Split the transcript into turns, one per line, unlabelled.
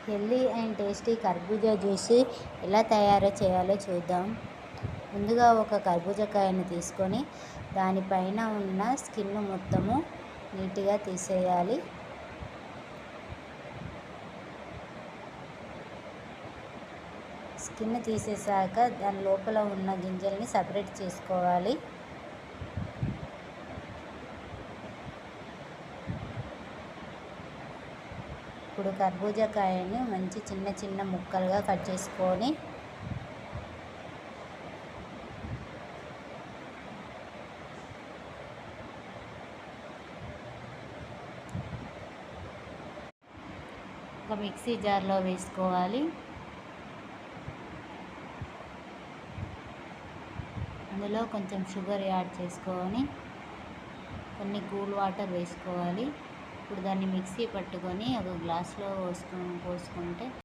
Healthy and tasty కర్బూజా juice ఎలా తయారు చేయాలో చూద్దాం. ముందుగా ఒక కర్బూజాకాయను తీసుకొని దానిపైన ఉన్న స్కిన్ మొత్తము నీట్గా తీసేయాలి. స్కిన్ తీసేసాక దాని లోపల ఉన్న గింజల్ని సపరేట్ చేసుకోవాలి. ఇప్పుడు కర్బూజాకాయని మంచి చిన్న చిన్న ముక్కలుగా కట్ చేసుకొని ఒక మిక్సీ జార్లో వేసుకోవాలి. అందులో కొంచెం షుగర్ యాడ్ చేసుకొని కొన్ని కూల్ వాటర్ వేసుకోవాలి. ఇప్పుడు దాన్ని మిక్సీ పట్టుకొని ఒక గ్లాస్లో పోసుకుంటే